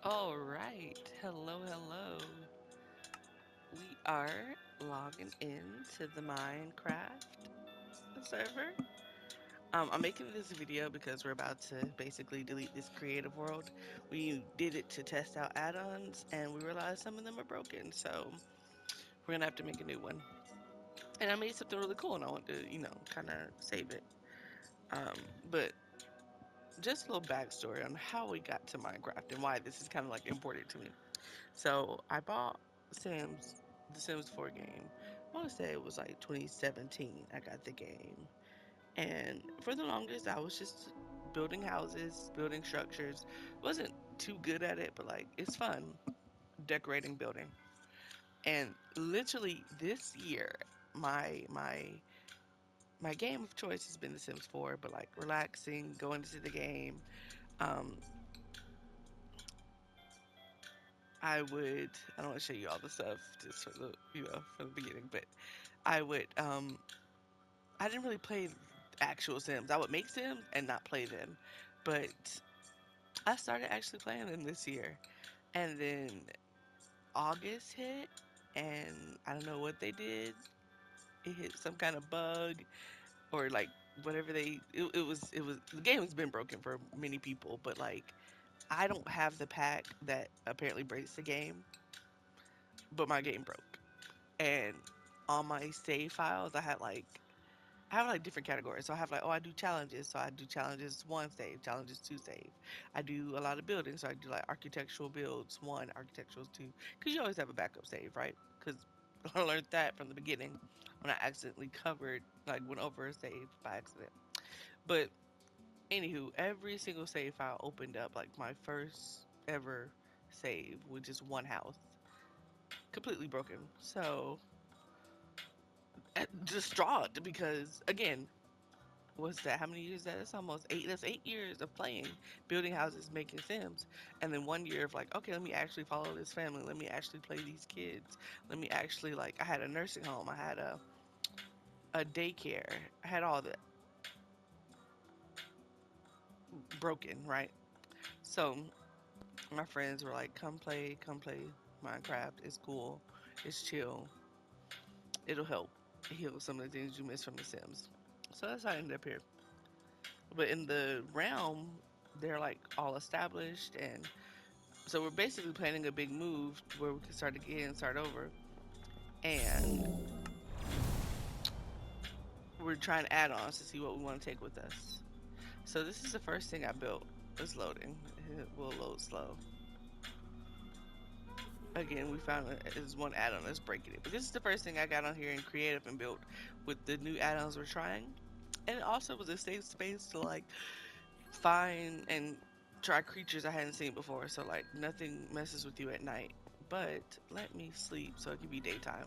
All right. Hello, hello. We are logging in to the Minecraft server. I'm making this video because we're about to basically delete this creative world. We did it to test out add-ons and we realized some of them are broken. So we're gonna have to make a new one. And I made something really cool and I want to, kind of save it. But just a little backstory on how we got to Minecraft and why this is kind of like important to me. So I bought Sims, the Sims 4 game. I want to say it was like 2017. I got the game, and for the longest, I was just building houses, building structures. Wasn't too good at it, but like it's fun decorating, building. And literally this year, my game of choice has been The Sims 4. But like relaxing, going into the game. Um, I don't want to show you all the stuff just for the from the beginning, but I would I didn't really play actual Sims. I would make Sims and not play them. But I started actually playing them this year. And then August hit and I don't know what they did. It hit some kind of bug or like whatever it was the game has been broken for many people, but like I don't have the pack that apparently breaks the game, but my game broke. And on my save files I have like different categories. So I have like, oh, I do challenges. So I do challenges one save, challenges two save. I do a lot of building. So I do like architectural builds one, architectural two. Because you always have a backup save, right? Because I learned that from the beginning when I accidentally went over a save by accident. But anywho, every single save file opened up like my first ever save with just one house, completely broken. So distraught because again, what's that? How many years is that? It's almost eight. That's 8 years of playing, building houses, making Sims, and then 1 year of like, okay, let me actually follow this family. Let me actually play these kids. Let me actually like. I had a nursing home. I had a daycare. I had all that broken, right? So my friends were like, come play Minecraft. It's cool. It's chill. It'll help heal some of the things you miss from the Sims. So that's how I ended up here. But in the realm, they're like all established and so we're basically planning a big move where we can start again, start over, and we're trying add-ons to see what we want to take with us. So this is the first thing I built. It's loading. It will load slow. Again, we found there's one add-on that's breaking it, but this is the first thing I got on here and creative and built with the new add-ons we're trying. And it also was a safe space to like find and try creatures I hadn't seen before. So like nothing messes with you at night. But let me sleep so it can be daytime.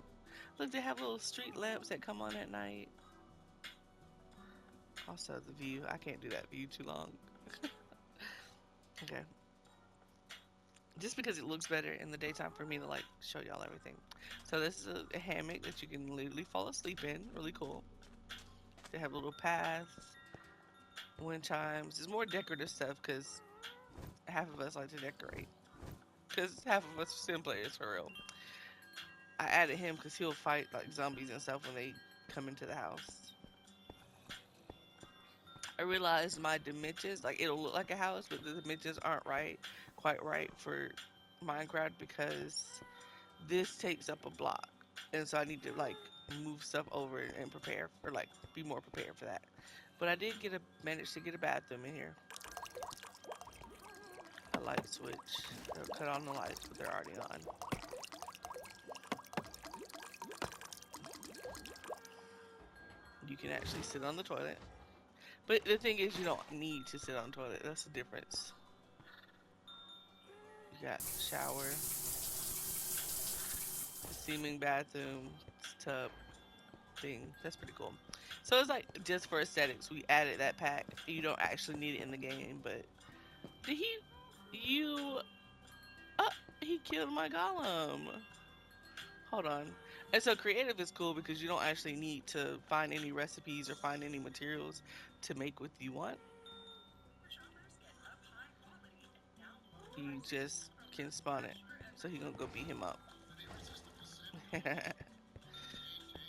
Look, they have little street lamps that come on at night. Also, the view. I can't do that view too long. Okay. Just because it looks better in the daytime for me to like show y'all everything. So this is a hammock that you can literally fall asleep in. Really cool. They have little paths, wind chimes. There's more decorative stuff because half of us like to decorate. Because half of us are sim players for real. I added him because he'll fight like zombies and stuff when they come into the house. I realized my dimensions, like it'll look like a house, but the dimensions aren't quite right for Minecraft because this takes up a block. And so I need to like move stuff over and prepare for like be more prepared for that. But I did manage to get a bathroom in here. A light switch. They'll cut on the lights, but they're already on. You can actually sit on the toilet. But the thing is, you don't need to sit on the toilet. That's the difference. You got shower, steaming bathroom, tub thing. That's pretty cool. So it's like just for aesthetics, we added that pack. You don't actually need it in the game, but did he? You? Uh, he killed my golem. Hold on. And so creative is cool because you don't actually need to find any recipes or find any materials to make what you want. You just can spawn it. So he gonna go beat him up.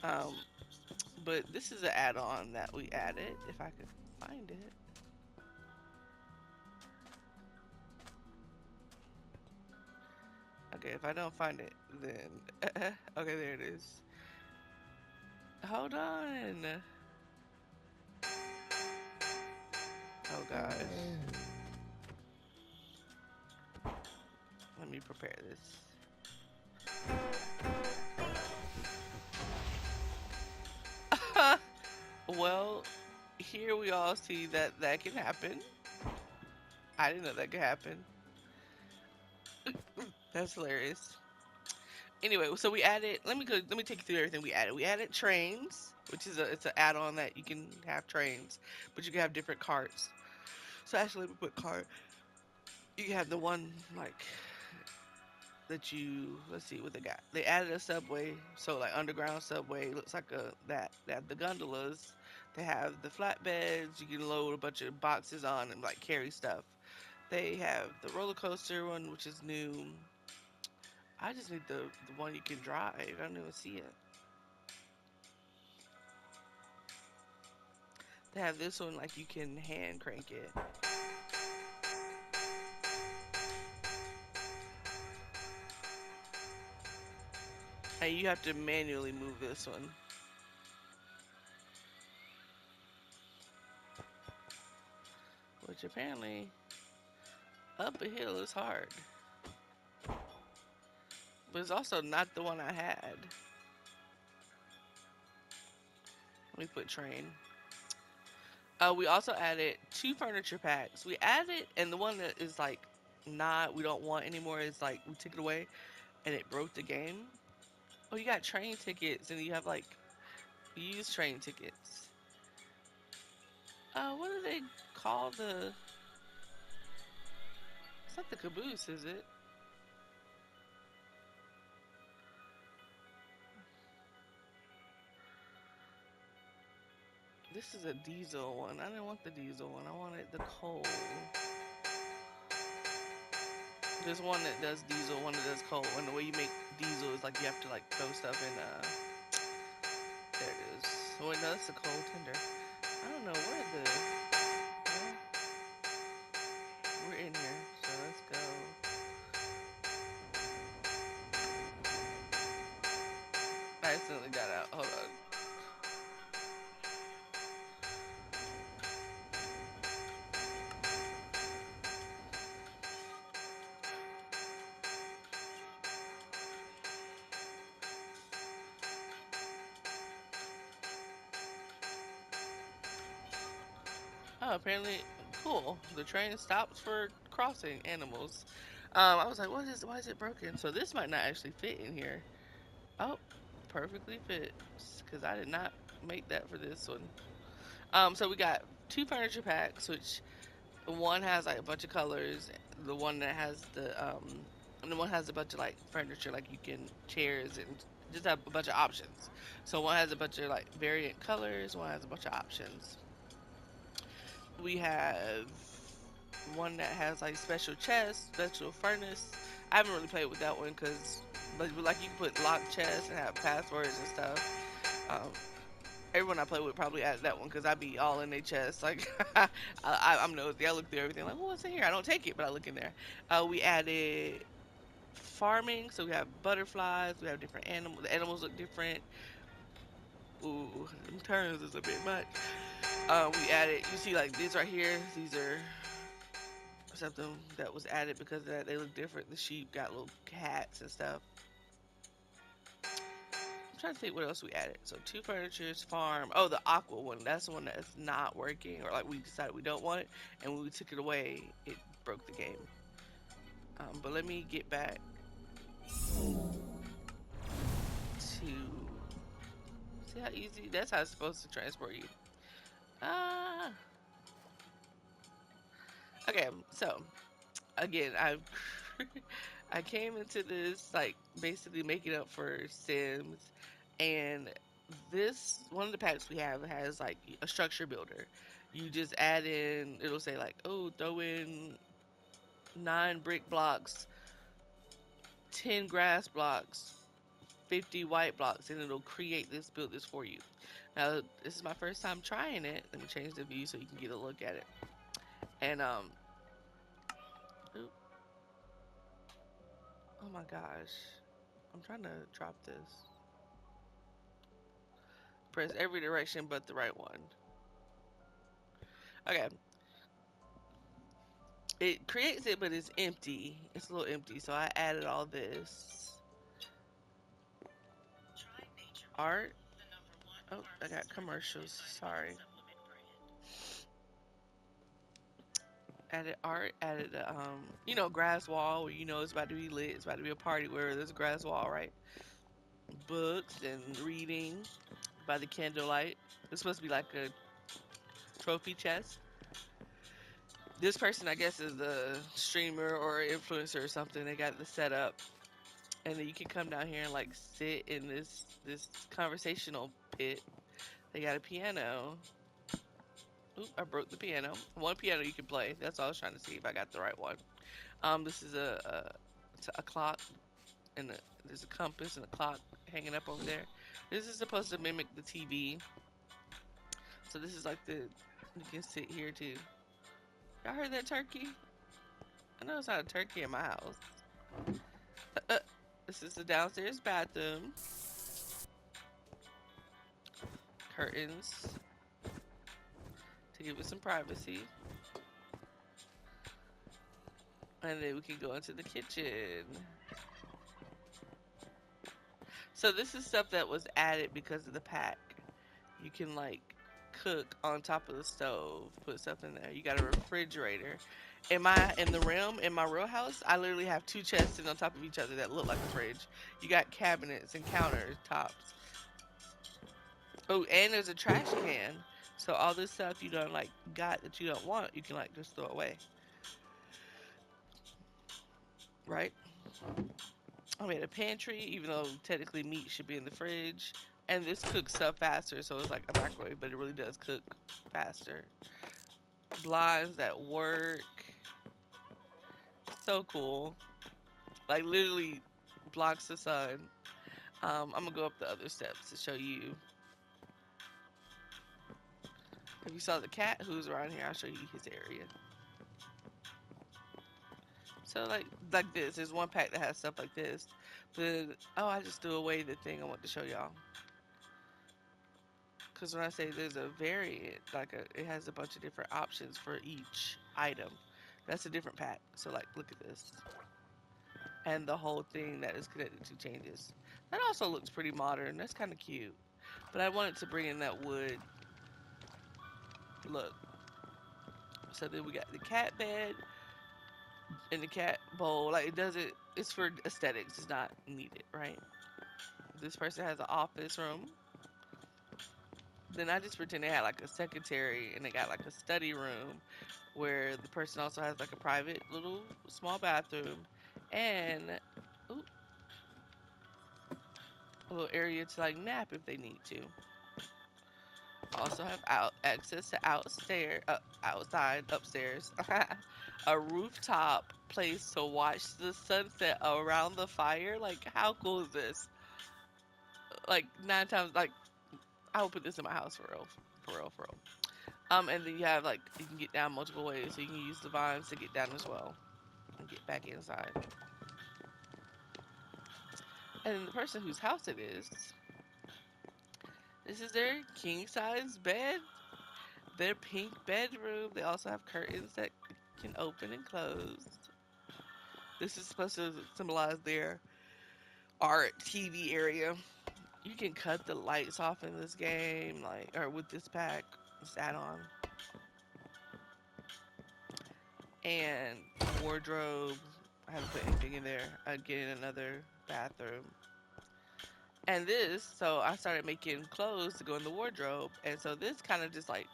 um, but this is an add-on that we added. If I could find it. Okay, if I don't find it, then okay, there it is. Hold on. Oh gosh. Let me prepare this. Well, here we all see that that can happen. I didn't know that could happen. That's hilarious. Anyway, so we added. Let me take you through everything we added. We added trains, which is it's an add-on that you can have trains, but you can have different carts. So actually, we put cart. You can have the one like that you let's see what they got. They added a subway, so like underground subway looks like a that. They have the gondolas. They have the flatbeds. You can load a bunch of boxes on and like carry stuff. They have the roller coaster one, which is new. I just need the one you can drive. I don't even see it. They have this one like you can hand crank it. And you have to manually move this one. Which apparently up a hill is hard. But it's also not the one I had. Let me put train. We also added 2 furniture packs. We added, and the one that is like not we don't want anymore is like we took it away and it broke the game. Oh, you got train tickets and you have like used train tickets. What do they call the? It's not the caboose, is it? This is a diesel one. I didn't want the diesel one. I wanted the coal. There's one that does diesel, one that does coal. And the way you make diesel is like you have to like throw stuff in. There it is. Oh wait, no, that's the coal tender. I don't know where the. Well, we're in here, so let's go. I accidentally got out. Hold on. Oh, apparently, cool. The train stops for crossing animals. I was like, why is it broken? So this might not actually fit in here. Oh, perfectly fits, because I did not make that for this one. So we got 2 furniture packs, which one has like a bunch of colors. The one that has and the one has a bunch of like furniture, like you can chairs and just have a bunch of options. So one has a bunch of like variant colors. One has a bunch of options. We have one that has like special chest, special furnace. I haven't really played with that one because, but like you can put lock chests and have passwords and stuff. Everyone I play with probably added that one because I be all in their chest. Like I'm nosy. I look through everything. Like, what's in here? I don't take it, but I look in there. We added farming, so we have butterflies. We have different animals. The animals look different. Ooh, them turns is a bit much. We added. You see, like these right here. These are something that was added because of that. They look different. The sheep got little hats and stuff. I'm trying to think what else we added. So 2 furnitures, farm. Oh, the aqua one. That's the one that's not working, or like we decided we don't want it, and when we took it away, it broke the game. But let me get back to see how easy. That's how it's supposed to transport you. Ah. Okay. So again, I came into this like basically making up for Sims, and this one of the packs we have has like a structure builder. You just add in, it'll say like, oh, throw in 9 brick blocks 10 grass blocks, 50 white blocks, and it'll create this, build this for you. Now, this is my first time trying it. Let me change the view so you can get a look at it. And, oop, oh my gosh. I'm trying to drop this. Press every direction but the right one. Okay. It creates it, but it's empty. It's a little empty, so I added all this. Art. Oh, I got commercials. Sorry. Added art, added grass wall where it's about to be lit, it's about to be a party where there's a grass wall, right? Books and reading by the candlelight. It's supposed to be like a trophy chest. This person, I guess, is a streamer or influencer or something. They got the setup, and then you can come down here and like sit in this conversational pit. They got a piano. Oop, I broke the piano. One piano you can play. That's all I was trying to see if I got the right one. This is a clock, and there's a compass and a clock hanging up over there. This is supposed to mimic the TV. So this is like you can sit here too. Y'all heard that turkey? I know it's not a turkey in my house. This is the downstairs bathroom. Curtains to give it some privacy. And then we can go into the kitchen. So this is stuff that was added because of the pack. You can like cook on top of the stove, put stuff in there. You got a refrigerator. In my real house, I literally have two chests sitting on top of each other that look like a fridge. You got cabinets and countertops. Oh, and there's a trash can. So all this stuff you don't like got that you don't want, you can like just throw away. Right? I made a pantry, even though technically meat should be in the fridge. And this cooks stuff faster, so it's like a microwave, but it really does cook faster. Blinds that work. So cool. Like literally blocks the sun. I'm gonna go up the other steps to show you. If you saw the cat who's around here, I'll show you his area. So like this, there's one pack that has stuff like this. But I just threw away the thing I want to show y'all. Because when I say there's a variant, it has a bunch of different options for each item. That's a different pack. So like, look at this. And the whole thing that is connected to changes. That also looks pretty modern. That's kind of cute. But I wanted to bring in that wood look. So then we got the cat bed and the cat bowl. Like it's for aesthetics. It's not needed, right? This person has an office room. Then I just pretend they had like a secretary and they got like a study room where the person also has like a private little small bathroom and ooh, a little area to like nap if they need to. Also have access to outside, upstairs, a rooftop place to watch the sunset around the fire. Like, how cool is this? Like 9 times, like I would put this in my house for real, for real, for real. And then you have like you can get down multiple ways, so you can use the vines to get down as well and get back inside. And then the person whose house it is, this is their king size bed, their pink bedroom. They also have curtains that can open and close. This is supposed to symbolize their art TV area. You can cut the lights off in this game, like or with this pack, this add-on. And wardrobe. I haven't put anything in there. Again, another bathroom. And this, so I started making clothes to go in the wardrobe, and so this kind of just like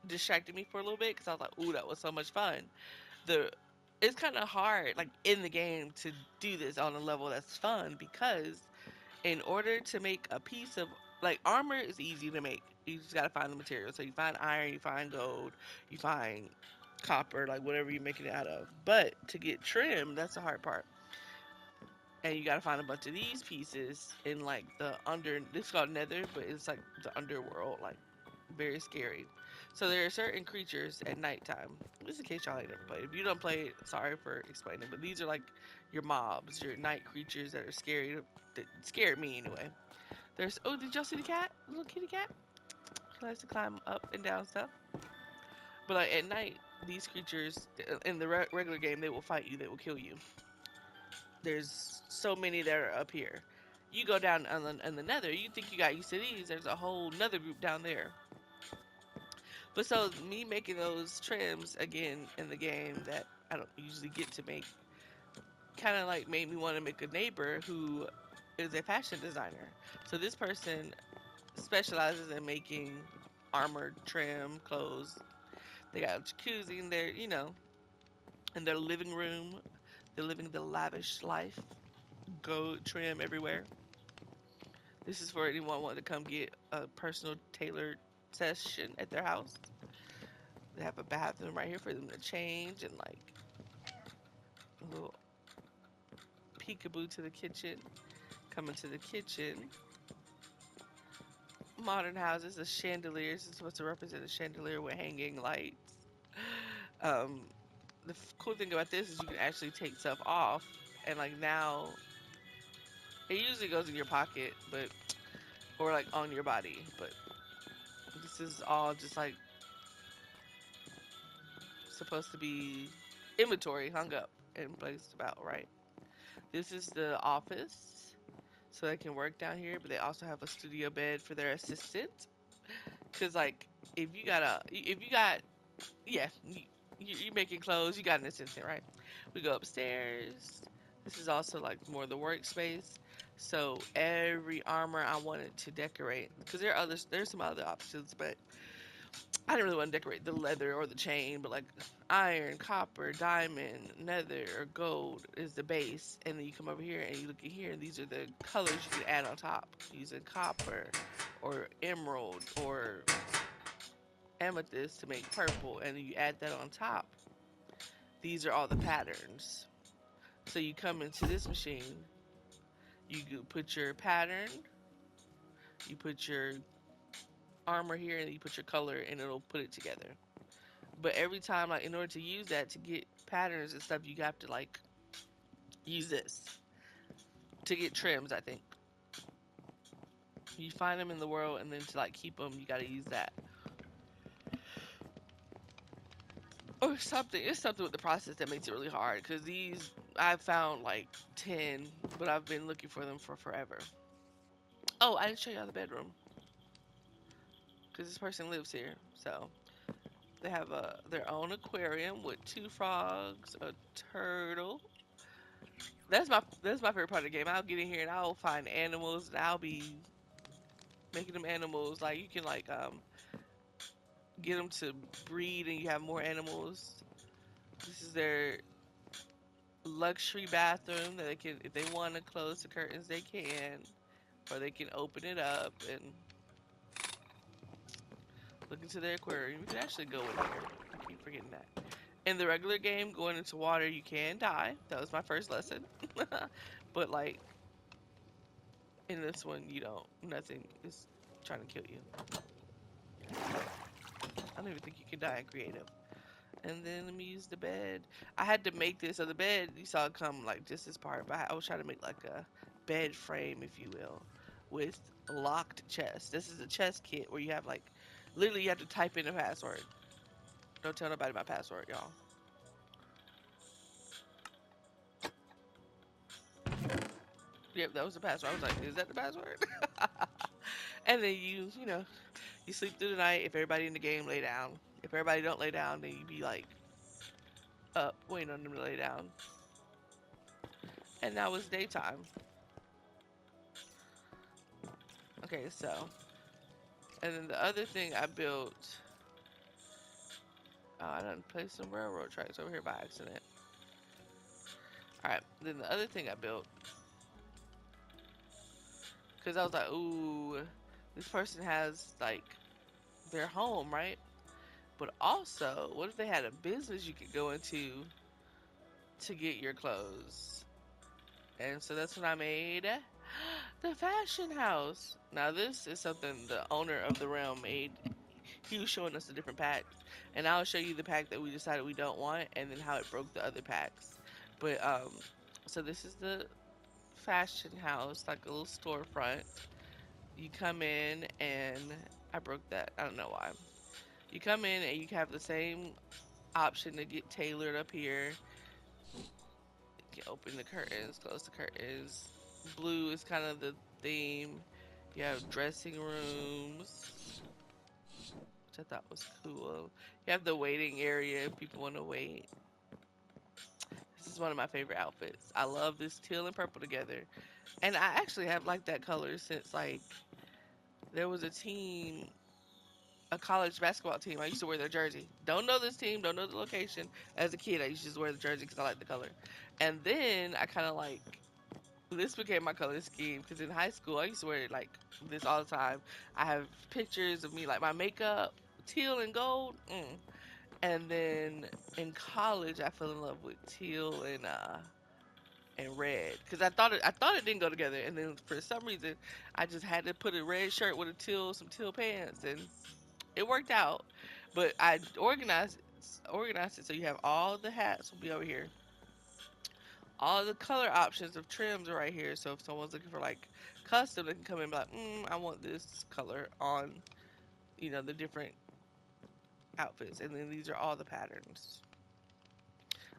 distracted me for a little bit because I was like, "Ooh, that was so much fun." The It's kind of hard, like in the game, to do this on a level that's fun because in order to make a piece of like armor is easy to make. You just gotta find the material. So you find iron, you find gold, you find copper, like whatever you're making it out of. But to get trim, that's the hard part. and you gotta find a bunch of these pieces in like the under. This is called Nether, but it's like the underworld, like very scary. So there are certain creatures at nighttime. Just in case y'all ain't never played. If you don't play it, sorry for explaining, but these are like your mobs, your night creatures that are scary. That scared me anyway. There's did y'all see the cat? The little kitty cat? He likes to climb up and down stuff. But like at night, these creatures in the regular game they will fight you. They will kill you. There's so many that are up here. You go down on the Nether. You think you got used to these? There's a whole Nether group down there. But so me making those trims again in the game that I don't usually get to make, kind of like made me want to make a neighbor who is a fashion designer. So this person specializes in making armored trim clothes. They got a jacuzzi in there, in their living room. They're living the lavish life. Gold trim everywhere. This is for anyone wanting to come get a personal tailored session at their house. They have a bathroom right here for them to change and like a little peekaboo to the kitchen. Coming to the kitchen. Modern houses, the chandeliers is supposed to represent a chandelier with hanging lights. Um, the cool thing about this is you can actually take stuff off, and like now, it usually goes in your pocket, but or like on your body, but this is all just like supposed to be inventory hung up and placed about right. This is the office, so they can work down here, but they also have a studio bed for their assistant. Cause like if you got yeah, you making clothes, you got an assistant, right? We go upstairs. This is also like more the workspace. So every armor I wanted to decorate, because there's some other options, but I didn't really want to decorate the leather or the chain, but like iron, copper, diamond, nether, or gold is the base. And then you come over here and you look at here, and these are the colors you can add on top using copper or emerald or amethyst to make purple, and then you add that on top. These are all the patterns. So you come into this machine, you put your pattern, you put your armor here, and you put your color, and it'll put it together. But every time, like in order to use that to get patterns and stuff, you have to like use this to get trims. I think you find them in the world, and then to like keep them, you got to use that or something. It's something with the process that makes it really hard because these I've found like 10, but I've been looking for them for forever. Oh, I didn't show y'all the bedroom because this person lives here. So they have their own aquarium with two frogs, a turtle. That's my favorite part of the game. I'll get in here and I'll find animals and I'll be making them animals. Like you can like get them to breed and you have more animals. This is their luxury bathroom that they can, if they want to close the curtains, they can, or they can open it up and look into their aquarium. You can actually go in here. I keep forgetting that. In the regular game, going into water, you can die. That was my first lesson. But like in this one, you don't. Nothing is trying to kill you. I don't even think you can die in creative. And then let me use the bed. I had to make this. So the bed, you saw it come like just this part, but I was trying to make like a bed frame, if you will, with locked chest. This is a chest kit where you have like, literally you have to type in a password. Don't tell nobody my password, y'all. Yep, that was the password. I was like, is that the password? And then you sleep through the night if everybody in the game lay down. If everybody don't lay down, then you be like up waiting on them to lay down. And now it's daytime. Okay, so and then the other thing I built, oh, I done placed some railroad tracks over here by accident. All right, then the other thing I built, because I was like, ooh, this person has like their home, right? But also, what if they had a business you could go into to get your clothes? And so that's when I made the fashion house. Now this is something the owner of the realm made. He was showing us the different packs, and I'll show you the pack that we decided we don't want, and then how it broke the other packs. But so this is the fashion house, like a little storefront. You come in, and I broke that. I don't know why. You come in, and you have the same option to get tailored up here. You can open the curtains, close the curtains. Blue is kind of the theme. You have dressing rooms, which I thought was cool. You have the waiting area if people want to wait. This is one of my favorite outfits. I love this teal and purple together. And I actually have liked that color since like there was a team, a college basketball team. I used to wear their jersey. Don't know this team, don't know the location. As a kid, I used to just wear the jersey because I like the color. And then I kind of like this became my color scheme because in high school I used to wear like this all the time. I have pictures of me like my makeup, teal and gold. And then in college I fell in love with teal and red because I thought it didn't go together. And then for some reason I just had to put a red shirt with a teal some teal pants and it worked out. But I organized it so you have all the hats will be over here. All the color options of trims are right here. So if someone's looking for like custom, they can come in and be like, I want this color on, the different outfits. And then these are all the patterns.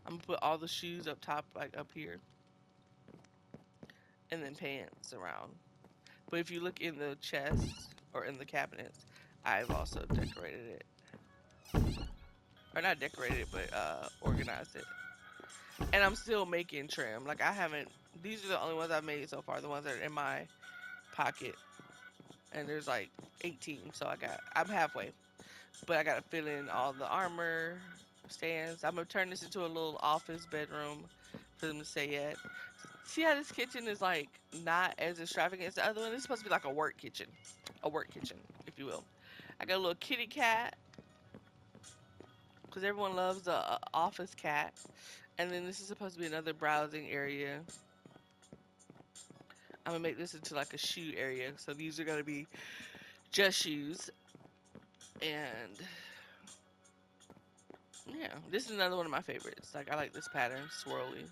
I'm gonna put all the shoes up top, like up here, and then pants around. But if you look in the chest or in the cabinets, I've also decorated it. Or not decorated it, but organized it. And I'm still making trim. Like I haven't, these are the only ones I've made so far, the ones that are in my pocket. And there's like 18, so I'm halfway. But I gotta fill in all the armor stands. I'm gonna turn this into a little office bedroom for them to stay at. See how this kitchen is like not as extravagant as the other one? This is supposed to be like a work kitchen, if you will. I got a little kitty cat because everyone loves the office cat. And then this is supposed to be another browsing area. I'm gonna make this into like a shoe area. So these are gonna be just shoes. And yeah, this is another one of my favorites. Like I like this pattern, swirly.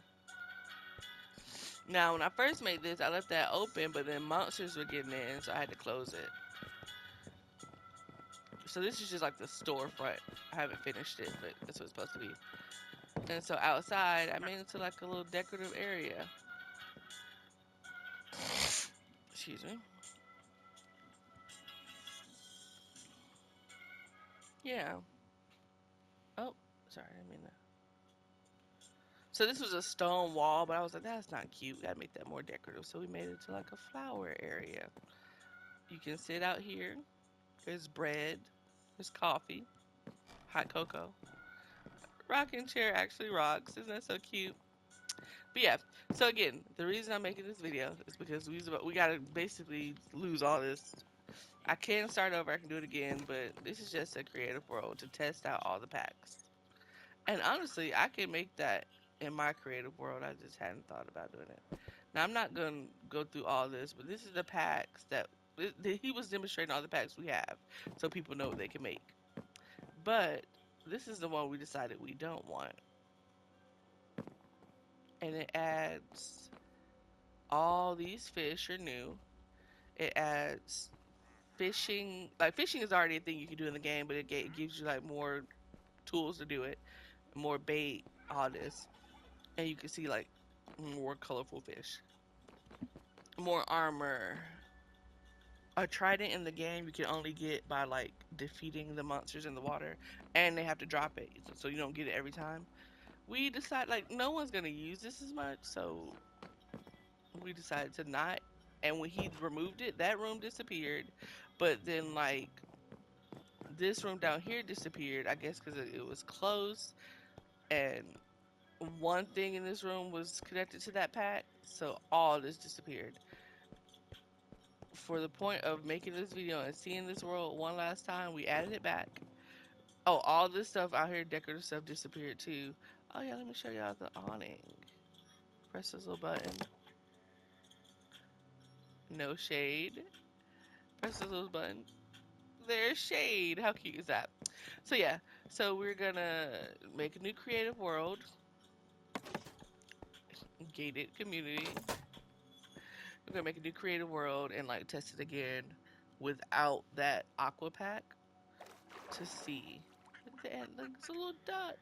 Now when I first made this, I left that open, but then monsters were getting in, so I had to close it. So this is just like the storefront. I haven't finished it, but that's what it's supposed to be. And so outside, I made it to like a little decorative area. Excuse me. Yeah. Oh, sorry, I didn't mean that. So this was a stone wall, but I was like, that's not cute. We gotta make that more decorative. So we made it to like a flower area. You can sit out here. There's bread. There's coffee. Hot cocoa. Rocking chair actually rocks. Isn't that so cute? But yeah, so again, the reason I'm making this video is because we gotta basically lose all this. I can start over, I can do it again, but this is just a creative world to test out all the packs. And honestly, I can make that in my creative world. I just hadn't thought about doing it. Now I'm not gonna go through all this, but this is the packs that he was demonstrating all the packs we have, so people know what they can make. But this is the one we decided we don't want, and it adds all these fish are new. It adds fishing. Like fishing is already a thing you can do in the game, but it gives you like more tools to do it, more bait, all this, and you can see like more colorful fish, more armor. A trident in the game you can only get by like defeating the monsters in the water, and they have to drop it, so you don't get it every time. We decided like no one's gonna use this as much, so we decided to not. And when he removed it, that room disappeared. But then like this room down here disappeared, I guess because it was closed, and one thing in this room was connected to that pack, so all this disappeared. For the point of making this video and seeing this world one last time, we added it back. Oh, all this stuff out here, decorative stuff, disappeared too. Oh yeah, let me show y'all the awning. Press this little button. No shade. Press this little button. There's shade. How cute is that? So yeah, so we're gonna make a new creative world, gated community. We're gonna make a new creative world and like test it again without that aqua pack to see. Look at that. Look, it's a little duck.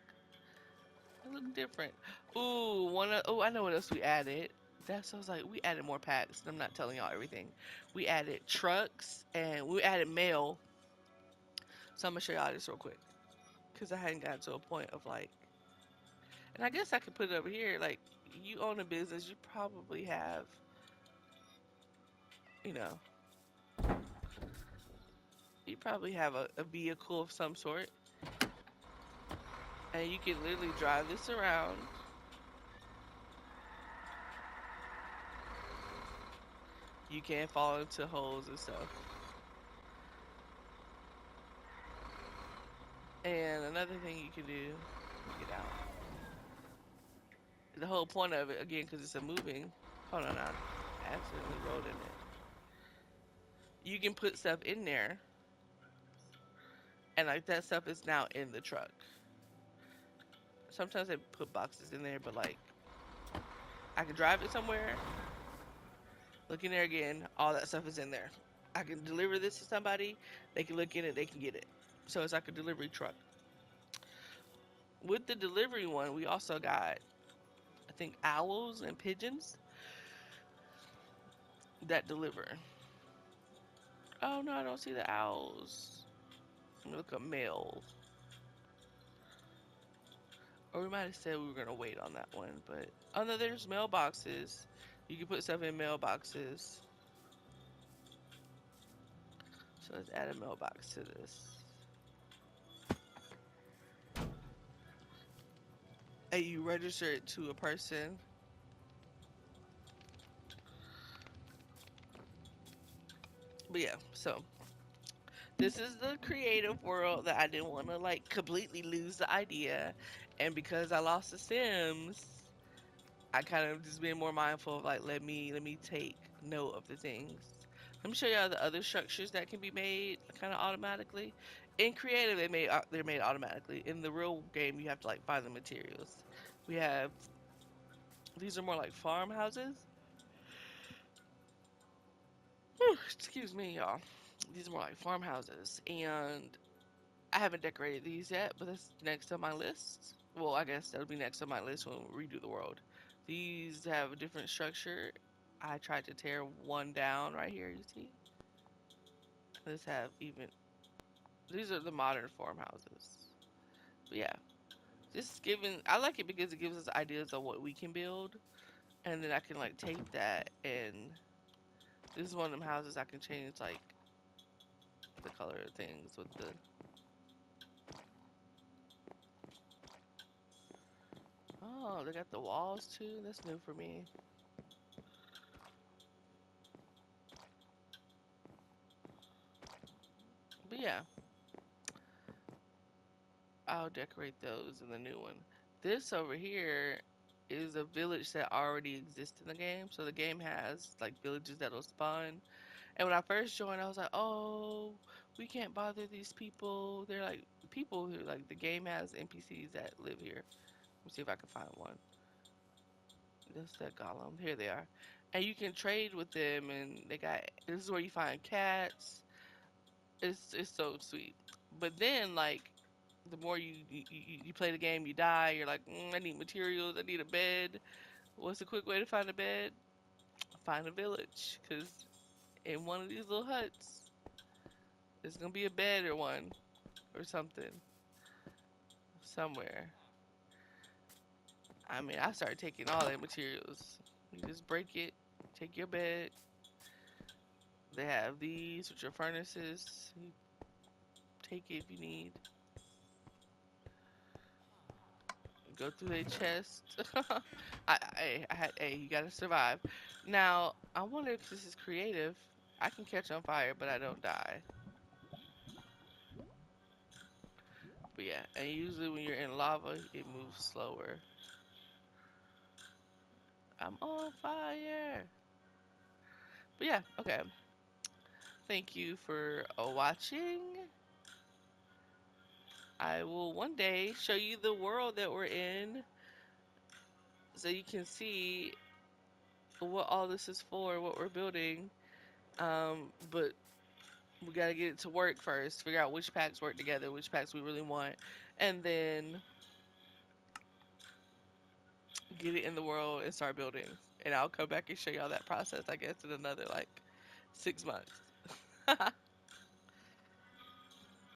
It look different. Ooh, oh, I know what else we added. That's I was like, we added more packs. I'm not telling y'all everything. We added trucks and we added mail. So I'm gonna show y'all this real quick because I hadn't gotten to a point of like, and I guess I could put it over here. Like, you own a business, you probably have, you know, you probably have a vehicle of some sort, and you can literally drive this around. You can't fall into holes and stuff. And another thing you can do, get out. The whole point of it, again, because it's a moving. Hold on, I accidentally wrote in it. You can put stuff in there, and like that stuff is now in the truck. Sometimes they put boxes in there, but like I can drive it somewhere, look in there again, all that stuff is in there. I can deliver this to somebody, they can look in it, they can get it. So it's like a delivery truck. With the delivery one, we also got, I think, owls and pigeons that deliver. Oh no, I don't see the owls. Let me look up mail. Or we might have said we were gonna wait on that one, but oh no, there's mailboxes. You can put stuff in mailboxes. So let's add a mailbox to this. And you register it to a person. But yeah, so this is the creative world that I didn't want to like completely lose the idea. And because I lost the Sims, I kind of just been more mindful of like let me take note of the things. Let me show y'all the other structures that can be made kind of automatically. In creative, they're made automatically. In the real game, you have to like buy the materials. We have these are more like farmhouses. Whew, excuse me, y'all. These are more like farmhouses, and I haven't decorated these yet, but that's next on my list. Well, I guess that'll be next on my list when we redo the world. These have a different structure. I tried to tear one down right here, you see? This have even these are the modern farmhouses. But yeah, just giving I like it because it gives us ideas of what we can build, and then I can like take that and this is one of them houses I can change like the color of things with the oh, they got the walls too. That's new for me. But yeah, I'll decorate those in the new one. This over here is a village that already exists in the game. So the game has like villages that'll spawn. And when I first joined, I was like, oh, we can't bother these people. They're like people who like the game has NPCs that live here. Let me see if I can find one. That's that golem. Here they are. And you can trade with them and they got this is where you find cats. It's so sweet. But then like the more you play the game, you die. You're like, I need materials. I need a bed. What's a quick way to find a bed? Find a village, cause in one of these little huts, there's gonna be a bed or one or something somewhere. I mean, I started taking all their materials. You just break it, take your bed. They have these, which are furnaces. You take it if you need. Go through their chest. Hey, you gotta survive. Now, I wonder if this is creative. I can catch on fire, but I don't die. But yeah, and usually when you're in lava, it moves slower. I'm on fire. But yeah, okay. Thank you for watching. I will one day show you the world that we're in so you can see what all this is for, what we're building. But we gotta get it to work first, figure out which packs work together, which packs we really want, and then get it in the world and start building. And I'll come back and show y'all that process, I guess, in another like 6 months.